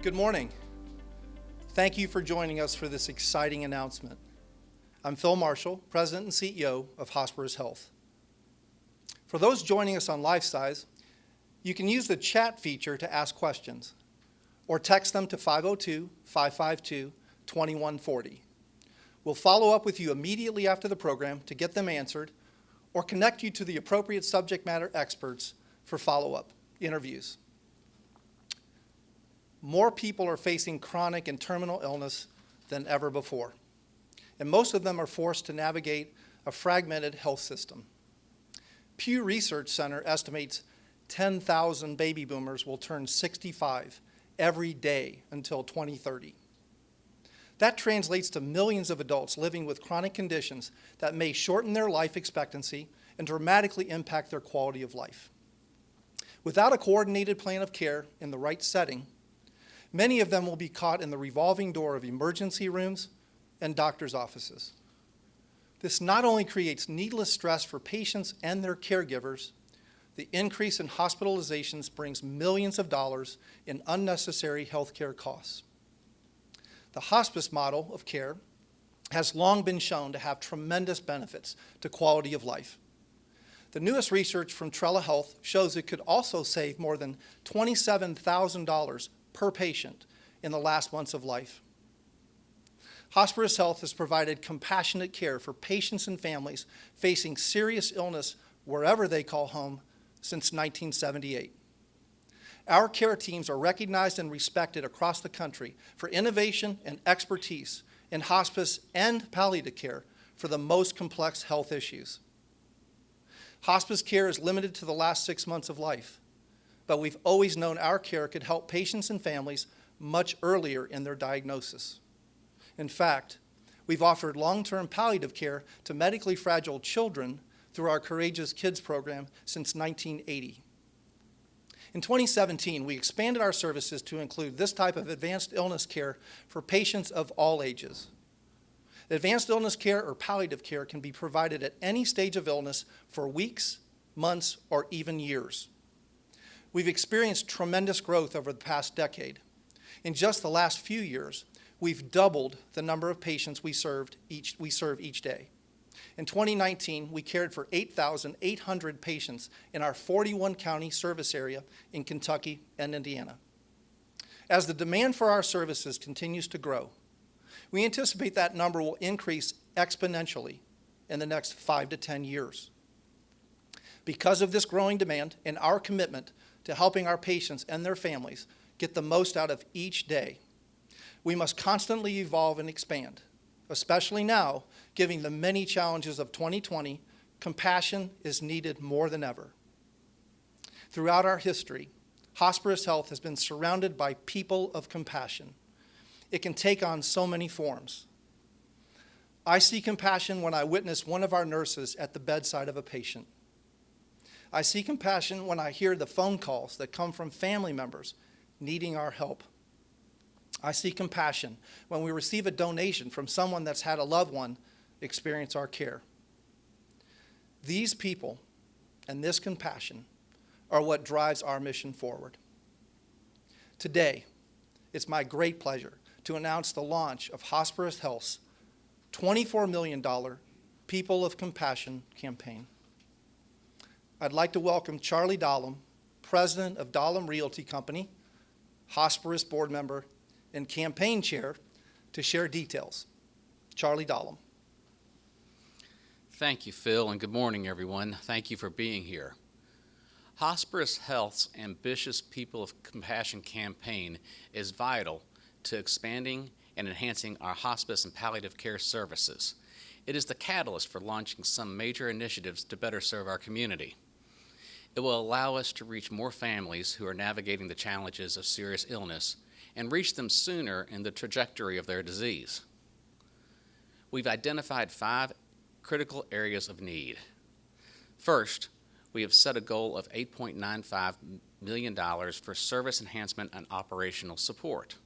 Good morning. Thank you for joining us for this exciting announcement. I'm Phil Marshall, President and CEO of Hosparus Health. For those joining us on LifeSize, you can use the chat feature to ask questions or text them to 502-552-2140. We'll follow up with you immediately after the program to get them answered or connect you to the appropriate subject matter experts for follow-up interviews. More people are facing chronic and terminal illness than ever before, and most of them are forced to navigate a fragmented health system. Pew Research Center estimates 10,000 baby boomers will turn 65 every day until 2030. That translates to millions of adults living with chronic conditions that may shorten their life expectancy and dramatically impact their quality of life. Without a coordinated plan of care in the right setting, many of them will be caught in the revolving door of emergency rooms and doctors' offices. This not only creates needless stress for patients and their caregivers, the increase in hospitalizations brings millions of dollars in unnecessary healthcare costs. The hospice model of care has long been shown to have tremendous benefits to quality of life. The newest research from Health shows it could also save more than $27,000 per patient in the last months of life. Hosparus Health has provided compassionate care for patients and families facing serious illness wherever they call home since 1978. Our care teams are recognized and respected across the country for innovation and expertise in hospice and palliative care for the most complex health issues. Hospice care is limited to the last 6 months of life, but we've always known our care could help patients and families much earlier in their diagnosis. In fact, we've offered long-term palliative care to medically fragile children through our Courageous Kids program since 1980. In 2017, we expanded our services to include this type of advanced illness care for patients of all ages. Advanced illness care or palliative care can be provided at any stage of illness for weeks, months, or even years. We've experienced tremendous growth over the past decade. In just the last few years, we've doubled the number of patients we serve each day. In 2019, we cared for 8,800 patients in our 41-county service area in Kentucky and Indiana. As the demand for our services continues to grow, we anticipate that number will increase exponentially in the next 5 to 10 years. Because of this growing demand and our commitment to helping our patients and their families get the most out of each day, we must constantly evolve and expand. Especially now, given the many challenges of 2020, compassion is needed more than ever. Throughout our history, Hosparus Health has been surrounded by people of compassion. It can take on so many forms. I see compassion when I witness one of our nurses at the bedside of a patient. I see compassion when I hear the phone calls that come from family members needing our help. I see compassion when we receive a donation from someone that's had a loved one experience our care. These people and this compassion are what drives our mission forward. Today, it's my great pleasure to announce the launch of Hosparus Health's $24 million People of Compassion campaign. I'd like to welcome Charlie Dahlem, President of Dahlem Realty Company, Hosparus Board Member, and Campaign Chair, to share details. Charlie Dahlem. Thank you, Phil, and good morning, everyone. Thank you for being here. Hosparus Health's ambitious People of Compassion campaign is vital to expanding and enhancing our hospice and palliative care services. It is the catalyst for launching some major initiatives to better serve our community. It will allow us to reach more families who are navigating the challenges of serious illness and reach them sooner in the trajectory of their disease. We've identified 5 critical areas of need. First, we have set a goal of $8.95 million for service enhancement and operational support.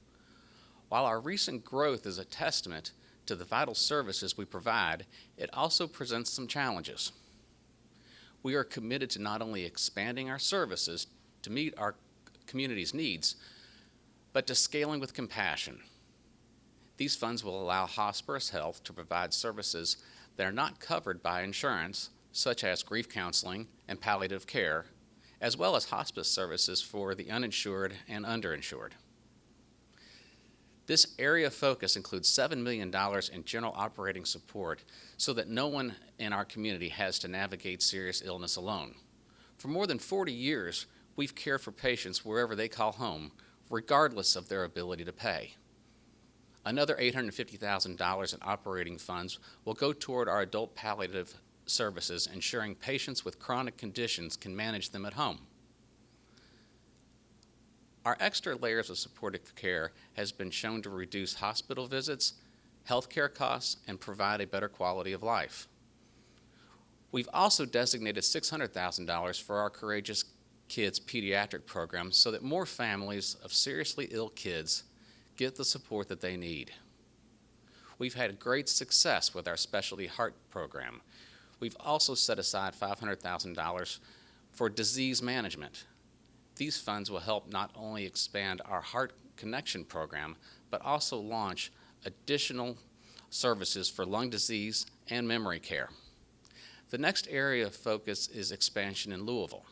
While our recent growth is a testament to the vital services we provide, it also presents some challenges. We are committed to not only expanding our services to meet our community's needs, but to scaling with compassion. These funds will allow Hosparus Health to provide services that are not covered by insurance, such as grief counseling and palliative care, as well as hospice services for the uninsured and underinsured. This area of focus includes $7 million in general operating support so that no one in our community has to navigate serious illness alone. For more than 40 years, we've cared for patients wherever they call home, regardless of their ability to pay. Another $850,000 in operating funds will go toward our adult palliative services, ensuring patients with chronic conditions can manage them at home. Our extra layers of supportive care has been shown to reduce hospital visits, healthcare costs, and provide a better quality of life. We've also designated $600,000 for our Courageous Kids pediatric program so that more families of seriously ill kids get the support that they need. We've had great success with our specialty heart program. We've also set aside $500,000 for disease management. These funds will help not only expand our Heart Connection program, but also launch additional services for lung disease and memory care. The next area of focus is expansion in Louisville.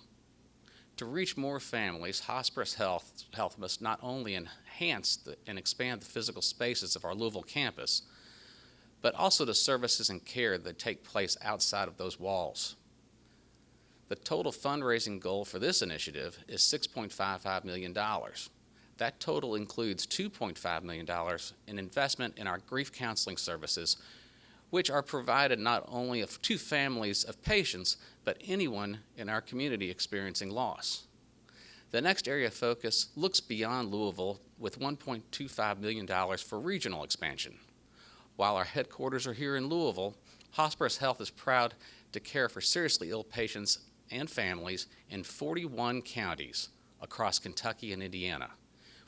To reach more families, Hosparus Health must not only enhance and expand the physical spaces of our Louisville campus, but also the services and care that take place outside of those walls. The total fundraising goal for this initiative is $6.55 million. That total includes $2.5 million in investment in our grief counseling services, which are provided not only to families of patients, but anyone in our community experiencing loss. The next area of focus looks beyond Louisville with $1.25 million for regional expansion. While our headquarters are here in Louisville, Hosparus Health is proud to care for seriously ill patients and families in 41 counties across Kentucky and Indiana.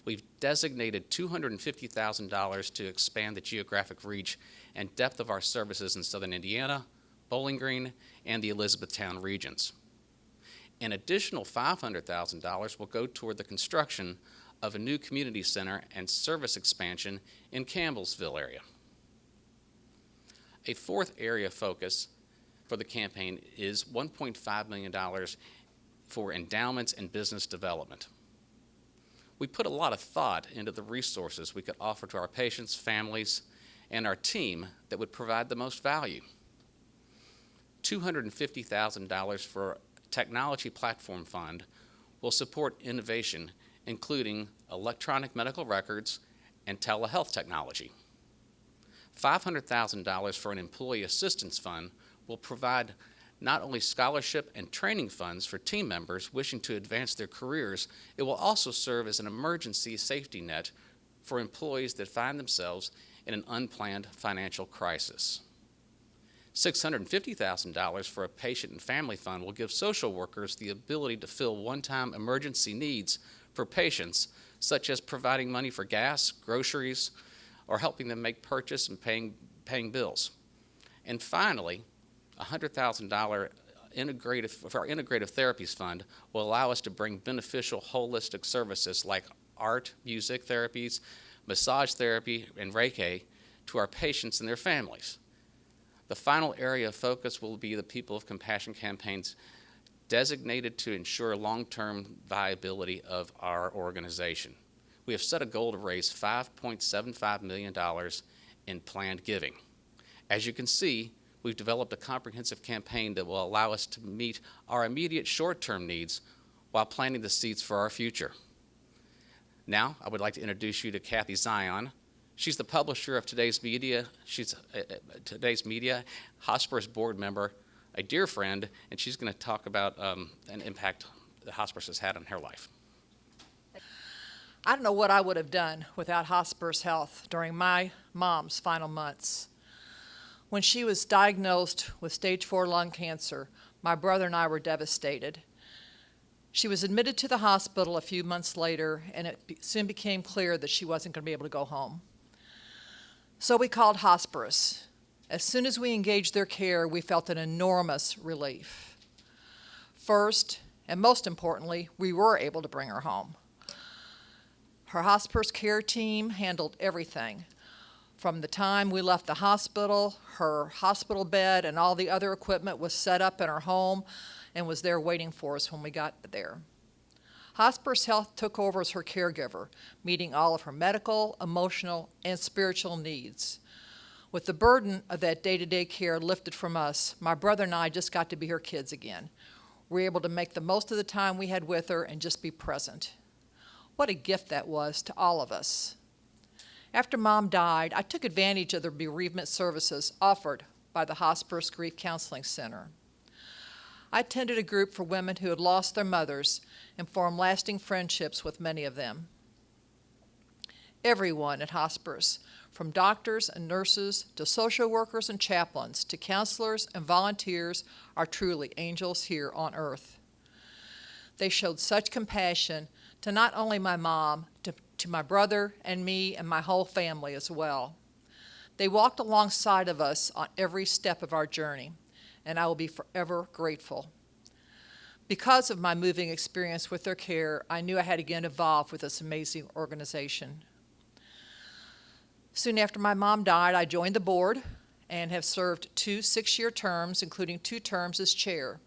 We've designated $250,000 to expand the geographic reach and depth of our services in southern Indiana, Bowling Green, and the Elizabethtown regions. An additional $500,000 will go toward the construction of a new community center and service expansion in Campbellsville area. A fourth area of focus for the campaign is $1.5 million for endowments and business development. We put a lot of thought into the resources we could offer to our patients, families, and our team that would provide the most value. $250,000 for a technology platform fund will support innovation, including electronic medical records and telehealth technology. $500,000 for an employee assistance fund will provide not only scholarship and training funds for team members wishing to advance their careers, it will also serve as an emergency safety net for employees that find themselves in an unplanned financial crisis. $650,000 for a patient and family fund will give social workers the ability to fill one-time emergency needs for patients, such as providing money for gas, groceries, or helping them make purchase and paying bills. And finally, $100,000 for our integrative therapies fund will allow us to bring beneficial holistic services like art, music therapies, massage therapy, and Reiki to our patients and their families. The final area of focus will be the People of Compassion campaigns designated to ensure long-term viability of our organization. We have set a goal to raise $5.75 million in planned giving. As you can see, we've developed a comprehensive campaign that will allow us to meet our immediate short-term needs while planting the seeds for our future. Now, I would like to introduce you to Kathy Zion. She's the publisher of Today's Media. She's Today's Media, Hosparus board member, a dear friend, and she's going to talk about an impact that Hosparus has had on her life. I don't know what I would have done without Hosparus Health during my mom's final months. When she was diagnosed with stage 4 lung cancer, my brother and I were devastated. She was admitted to the hospital a few months later, and it soon became clear that she wasn't going to be able to go home. So we called Hosparus. As soon as we engaged their care, we felt an enormous relief. First, and most importantly, we were able to bring her home. Her hospice care team handled everything. From the time we left the hospital, her hospital bed and all the other equipment was set up in her home and was there waiting for us when we got there. Hosparus Health took over as her caregiver, meeting all of her medical, emotional, and spiritual needs. With the burden of that day-to-day care lifted from us, my brother and I just got to be her kids again. We were able to make the most of the time we had with her and just be present. What a gift that was to all of us. After Mom died, I took advantage of the bereavement services offered by the Hosparus Grief Counseling Center. I attended a group for women who had lost their mothers and formed lasting friendships with many of them. Everyone at Hosparus, from doctors and nurses to social workers and chaplains to counselors and volunteers, are truly angels here on earth. They showed such compassion to not only my mom, to my brother and me and my whole family as well. They walked alongside of us on every step of our journey, and I will be forever grateful. Because of my moving experience with their care, I knew I had to get involved with this amazing organization. Soon after my mom died, I joined the board and have served 2 6-year terms, including 2 terms as chair.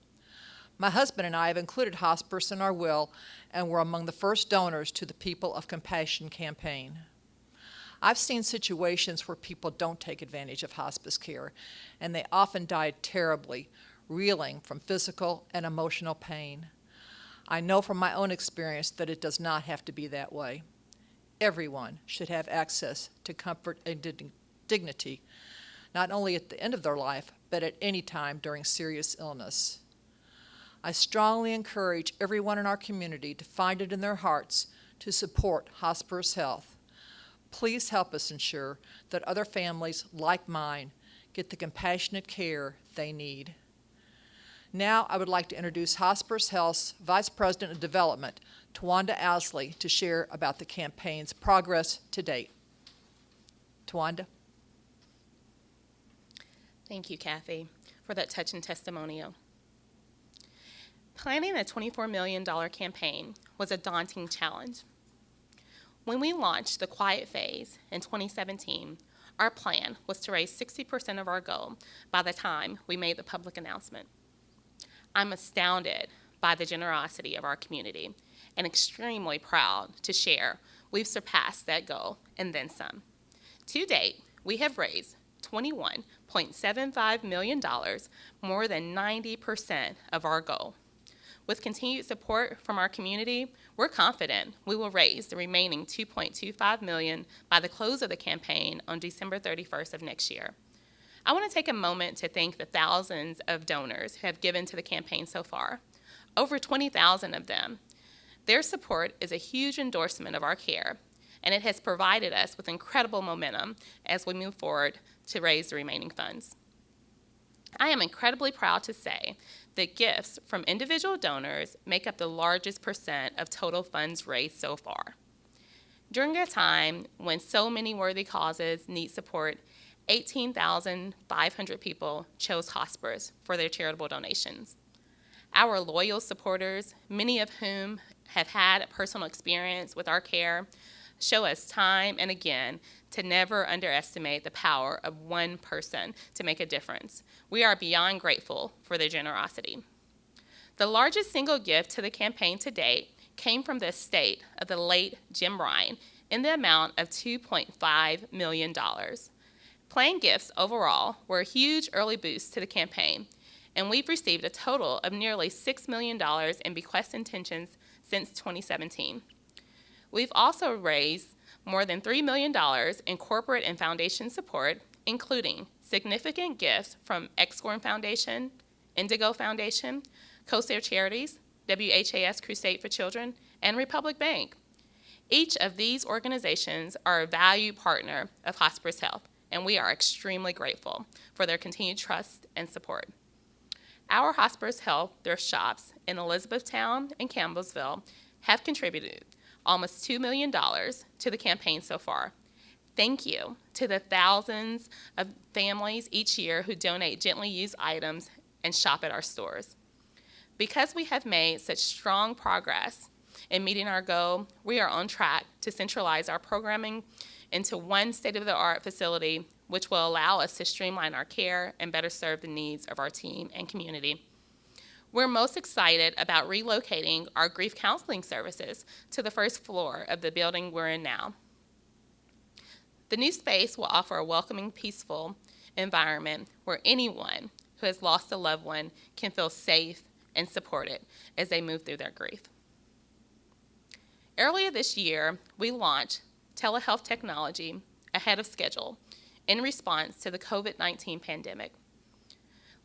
My husband and I have included Hosparus in our will and were among the first donors to the People of Compassion campaign. I've seen situations where people don't take advantage of hospice care, and they often die terribly, reeling from physical and emotional pain. I know from my own experience that it does not have to be that way. Everyone should have access to comfort and dignity, not only at the end of their life, but at any time during serious illness. I strongly encourage everyone in our community to find it in their hearts to support Hosparus Health. Please help us ensure that other families like mine get the compassionate care they need. Now I would like to introduce Hosparus Health's Vice President of Development, Tawanda Owsley, to share about the campaign's progress to date. Tawanda. Thank you, Kathy, for that touching testimonial. Planning a $24 million campaign was a daunting challenge. When we launched the Quiet Phase in 2017, our plan was to raise 60% of our goal by the time we made the public announcement. I'm astounded by the generosity of our community and extremely proud to share we've surpassed that goal and then some. To date, we have raised $21.75 million, more than 90% of our goal. With continued support from our community, we're confident we will raise the remaining $2.25 million by the close of the campaign on December 31st of next year. I want to take a moment to thank the thousands of donors who have given to the campaign so far, over 20,000 of them. Their support is a huge endorsement of our care, and it has provided us with incredible momentum as we move forward to raise the remaining funds. I am incredibly proud to say that gifts from individual donors make up the largest percent of total funds raised so far. During a time when so many worthy causes need support, 18,500 people chose Hosparus for their charitable donations. Our loyal supporters, many of whom have had a personal experience with our care, show us time and again to never underestimate the power of one person to make a difference. We are beyond grateful for their generosity. The largest single gift to the campaign to date came from the estate of the late Jim Ryan in the amount of $2.5 million. Planned gifts overall were a huge early boost to the campaign, and we've received a total of nearly $6 million in bequest intentions since 2017. We've also raised more than $3 million in corporate and foundation support, including significant gifts from Excorn Foundation, Indigo Foundation, CoSair Charities, WHAS Crusade for Children, and Republic Bank. Each of these organizations are a value partner of Hosparus Health, and we are extremely grateful for their continued trust and support. Our Hosparus Health thrift shops in Elizabethtown and Campbellsville have contributed almost $2 million to the campaign so far. Thank you to the thousands of families each year who donate gently used items and shop at our stores. Because we have made such strong progress in meeting our goal, we are on track to centralize our programming into one state-of-the-art facility, which will allow us to streamline our care and better serve the needs of our team and community. We're most excited about relocating our grief counseling services to the first floor of the building we're in now. The new space will offer a welcoming, peaceful environment where anyone who has lost a loved one can feel safe and supported as they move through their grief. Earlier this year, we launched telehealth technology ahead of schedule in response to the COVID-19 pandemic.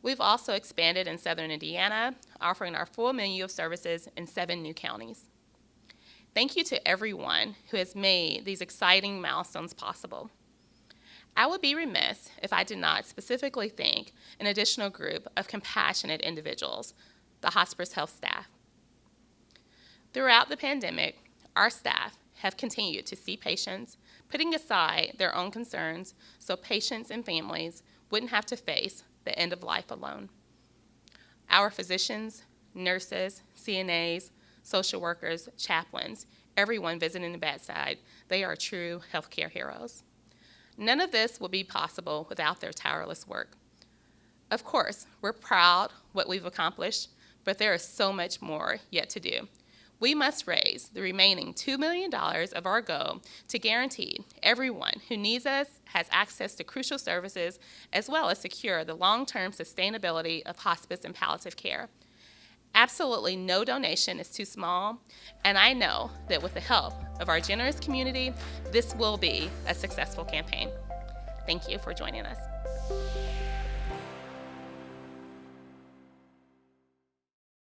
We've also expanded in Southern Indiana, offering our full menu of services in 7 new counties. Thank you to everyone who has made these exciting milestones possible. I would be remiss if I did not specifically thank an additional group of compassionate individuals, the Hosparus Health staff. Throughout the pandemic, our staff have continued to see patients, putting aside their own concerns so patients and families wouldn't have to face the end of life alone. Our physicians, nurses, CNAs, social workers, chaplains, everyone visiting the bedside, they are true healthcare heroes. None of this would be possible without their tireless work. Of course, we're proud what we've accomplished, but there is so much more yet to do. We must raise the remaining $2 million of our goal to guarantee everyone who needs us has access to crucial services, as well as secure the long-term sustainability of hospice and palliative care. Absolutely no donation is too small, and I know that with the help of our generous community, this will be a successful campaign. Thank you for joining us.